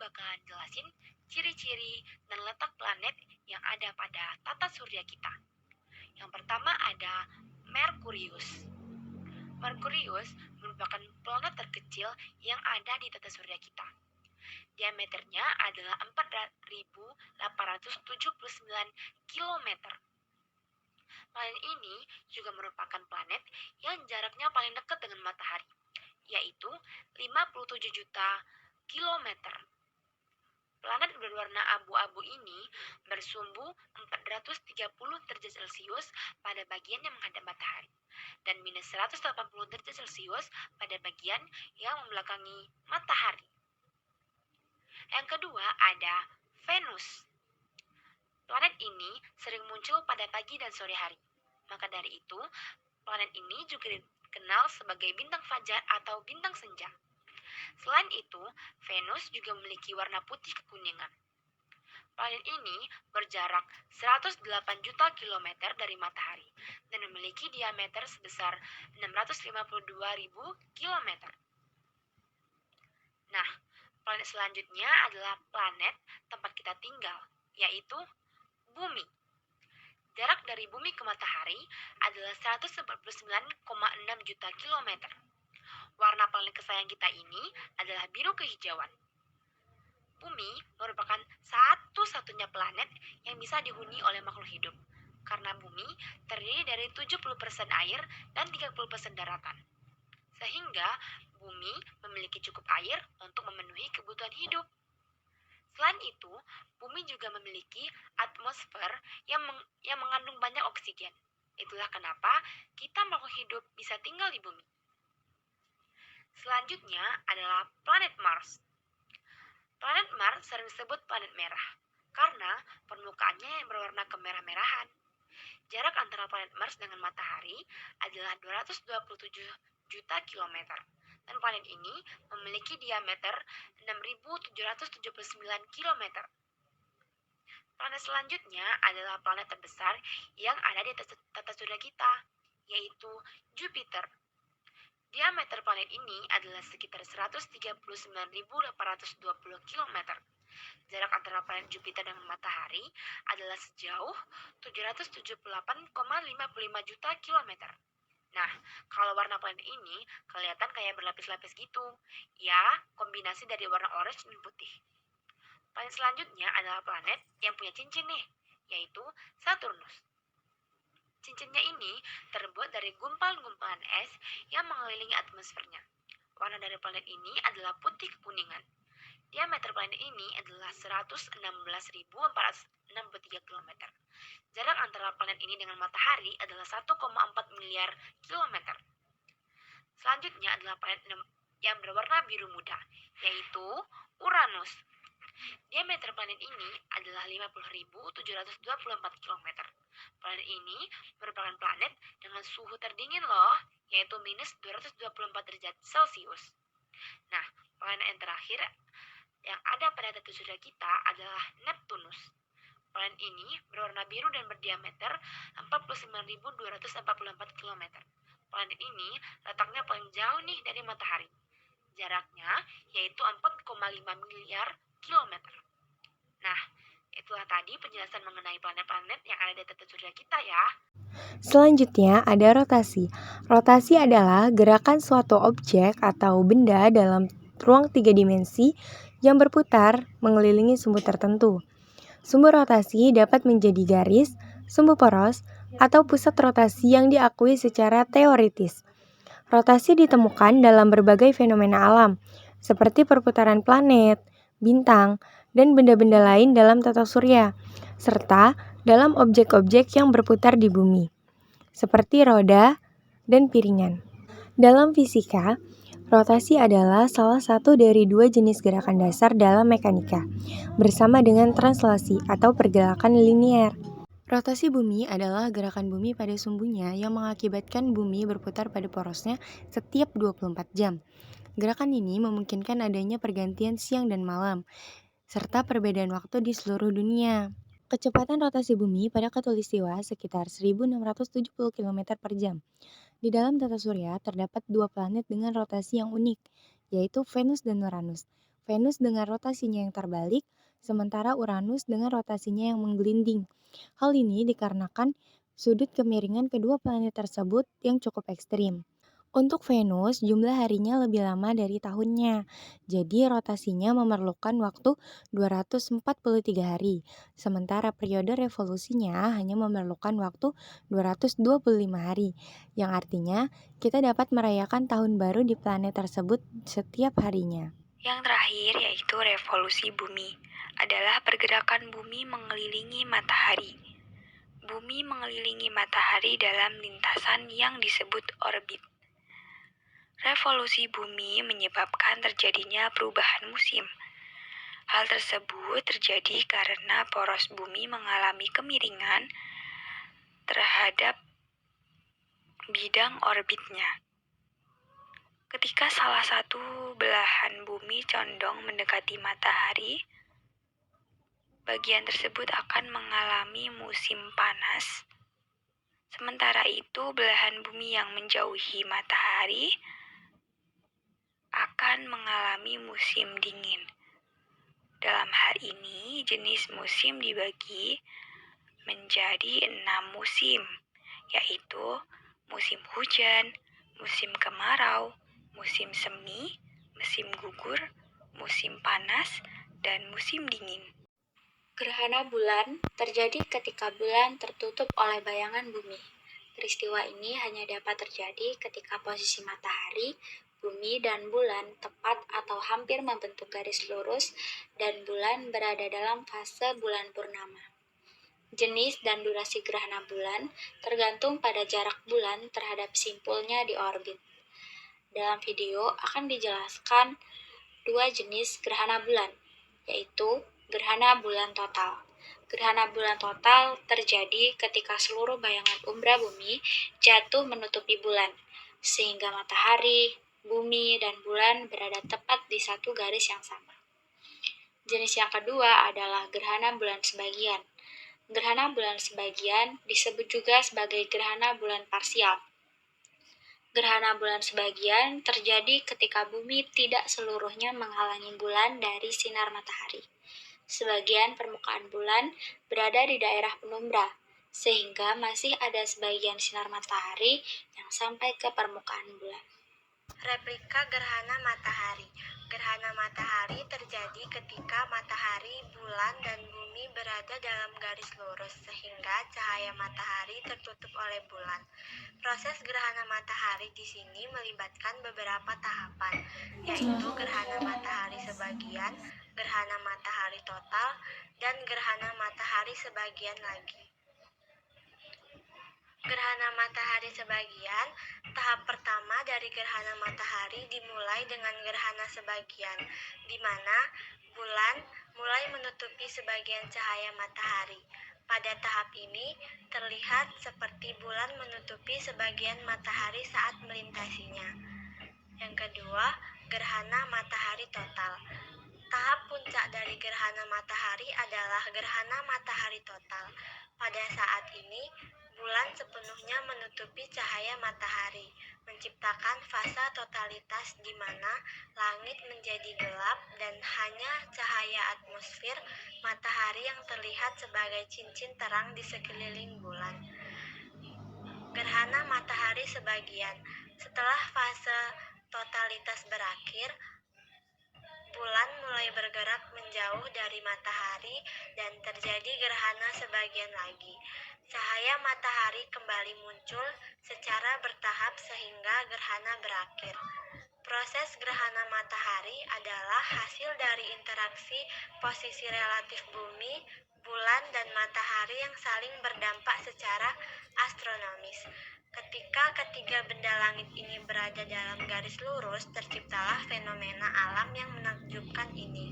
bakalan jelasin ciri-ciri dan letak planet yang ada pada tata surya kita. Yang pertama ada Merkurius. Merkurius merupakan planet terkecil yang ada di tata surya kita. Diameternya adalah 4.879 km. Planet ini juga merupakan planet yang jaraknya paling dekat dengan matahari, yaitu 57 juta kilometer. Planet berwarna abu-abu ini bersumbu 430 derajat Celcius pada bagian yang menghadap matahari dan minus 180 derajat Celcius pada bagian yang membelakangi matahari. Yang kedua ada Venus. Planet ini sering muncul pada pagi dan sore hari. Maka dari itu, planet ini juga dikenal sebagai bintang fajar atau bintang senja. Selain itu, Venus juga memiliki warna putih kekuningan. Planet ini berjarak 108 juta kilometer dari matahari dan memiliki diameter sebesar 652.000 kilometer. Nah, planet selanjutnya adalah planet tempat kita tinggal, yaitu Bumi. Jarak dari Bumi ke matahari adalah 149,6 juta kilometer. Warna planet kesayangan kita ini adalah biru kehijauan. Bumi merupakan satu-satunya planet yang bisa dihuni oleh makhluk hidup, karena Bumi terdiri dari 70% air dan 30% daratan. Sehingga Bumi memiliki cukup air untuk memenuhi kebutuhan hidup. Selain itu, Bumi juga memiliki atmosfer yang mengandung banyak oksigen. Itulah kenapa kita makhluk hidup bisa tinggal di Bumi. Selanjutnya adalah planet Mars. Planet Mars sering disebut planet merah karena permukaannya yang berwarna kemerah-merahan. Jarak antara planet Mars dengan matahari adalah 227 juta kilometer. Dan planet ini memiliki diameter 6.779 km. Planet selanjutnya adalah planet terbesar yang ada di tata surya kita, yaitu Jupiter. Diameter planet ini adalah sekitar 139.820 km. Jarak antara planet Jupiter dengan matahari adalah sejauh 778,55 juta kilometer. Nah, kalau warna planet ini kelihatan kayak berlapis-lapis gitu. Ya, kombinasi dari warna orange dan putih. Planet selanjutnya adalah planet yang punya cincin nih, yaitu Saturnus. Cincinnya ini terbuat dari gumpalan-gumpalan es yang mengelilingi atmosfernya. Warna dari planet ini adalah putih kekuningan. Diameter planet ini adalah 116.463 km. Jarak antara planet ini dengan matahari adalah 1,4 miliar kilometer. Selanjutnya adalah planet yang berwarna biru muda, yaitu Uranus. Diameter planet ini adalah 50.724 km. Planet ini merupakan planet dengan suhu terdingin loh, yaitu minus 224 derajat Celcius. Nah, planet yang terakhir yang ada pada tata surya kita adalah Neptunus. Planet ini berwarna biru dan berdiameter 49.244 km. Planet ini letaknya paling jauh nih dari matahari. Jaraknya yaitu 4,5 miliar kilometer. Nah, itulah tadi penjelasan mengenai planet-planet yang ada di tata surya kita ya. Selanjutnya ada rotasi. Rotasi adalah gerakan suatu objek atau benda dalam ruang 3 dimensi yang berputar mengelilingi sumbu tertentu. Sumbu rotasi dapat menjadi garis, sumbu poros, atau pusat rotasi yang diakui secara teoritis. Rotasi ditemukan dalam berbagai fenomena alam, seperti perputaran planet, bintang, dan benda-benda lain dalam tata surya, serta dalam objek-objek yang berputar di bumi, seperti roda dan piringan. Dalam fisika, rotasi adalah salah satu dari dua jenis gerakan dasar dalam mekanika, bersama dengan translasi atau pergerakan linier. Rotasi bumi adalah gerakan bumi pada sumbunya yang mengakibatkan bumi berputar pada porosnya setiap 24 jam. Gerakan ini memungkinkan adanya pergantian siang dan malam, serta perbedaan waktu di seluruh dunia. Kecepatan rotasi bumi pada khatulistiwa sekitar 1.670 km per jam. Di dalam tata surya terdapat dua planet dengan rotasi yang unik, yaitu Venus dan Uranus. Venus dengan rotasinya yang terbalik, sementara Uranus dengan rotasinya yang menggelinding. Hal ini dikarenakan sudut kemiringan kedua planet tersebut yang cukup ekstrim. Untuk Venus, jumlah harinya lebih lama dari tahunnya. Jadi rotasinya memerlukan waktu 243 hari. Sementara periode revolusinya hanya memerlukan waktu 225 hari. Yang artinya kita dapat merayakan tahun baru di planet tersebut setiap harinya. Yang terakhir yaitu revolusi bumi, adalah pergerakan bumi mengelilingi matahari. Bumi mengelilingi matahari dalam lintasan yang disebut orbit. Revolusi bumi menyebabkan terjadinya perubahan musim. Hal tersebut terjadi karena poros bumi mengalami kemiringan terhadap bidang orbitnya. Ketika salah satu belahan bumi condong mendekati matahari, bagian tersebut akan mengalami musim panas. Sementara itu, belahan bumi yang menjauhi matahari akan mengalami musim dingin. Dalam hal ini, jenis musim dibagi menjadi 6 musim, yaitu musim hujan, musim kemarau, musim semi, musim gugur, musim panas, dan musim dingin. Gerhana bulan terjadi ketika bulan tertutup oleh bayangan bumi. Peristiwa ini hanya dapat terjadi ketika posisi matahari, bumi, dan bulan tepat atau hampir membentuk garis lurus dan bulan berada dalam fase bulan purnama. Jenis dan durasi gerhana bulan tergantung pada jarak bulan terhadap simpulnya di orbit. Dalam video akan dijelaskan dua jenis gerhana bulan, yaitu gerhana bulan total. Gerhana bulan total terjadi ketika seluruh bayangan umbra bumi jatuh menutupi bulan, sehingga matahari, bumi, dan bulan berada tepat di satu garis yang sama. Jenis yang kedua adalah gerhana bulan sebagian. Gerhana bulan sebagian disebut juga sebagai gerhana bulan parsial. Gerhana bulan sebagian terjadi ketika bumi tidak seluruhnya menghalangi bulan dari sinar matahari. Sebagian permukaan bulan berada di daerah penumbra, sehingga masih ada sebagian sinar matahari yang sampai ke permukaan bulan. Replika gerhana matahari. Gerhana matahari terjadi ketika matahari, bulan, dan bumi berada dalam garis lurus sehingga cahaya matahari tertutup oleh bulan. Proses gerhana matahari di sini melibatkan beberapa tahapan, yaitu gerhana matahari sebagian, gerhana matahari total, dan gerhana matahari sebagian lagi. Gerhana matahari sebagian, tahap pertama dari gerhana matahari dimulai dengan gerhana sebagian, di mana bulan mulai menutupi sebagian cahaya matahari. Pada tahap ini, terlihat seperti bulan menutupi sebagian matahari saat melintasinya. Yang kedua, gerhana matahari total. Tahap puncak dari gerhana matahari adalah gerhana matahari total. Pada saat ini, bulan sepenuhnya menutupi cahaya matahari, menciptakan fase totalitas di mana langit menjadi gelap dan hanya cahaya atmosfer matahari yang terlihat sebagai cincin terang di sekeliling bulan. Gerhana matahari sebagian. Setelah fase totalitas berakhir, bulan mulai bergerak menjauh dari matahari dan terjadi gerhana sebagian lagi. Cahaya matahari kembali muncul secara bertahap sehingga gerhana berakhir. Proses gerhana matahari adalah hasil dari interaksi posisi relatif bumi, bulan, dan matahari yang saling berdampak secara astronomis. Ketika ketiga benda langit ini berada dalam garis lurus, terciptalah fenomena alam yang menakjubkan ini.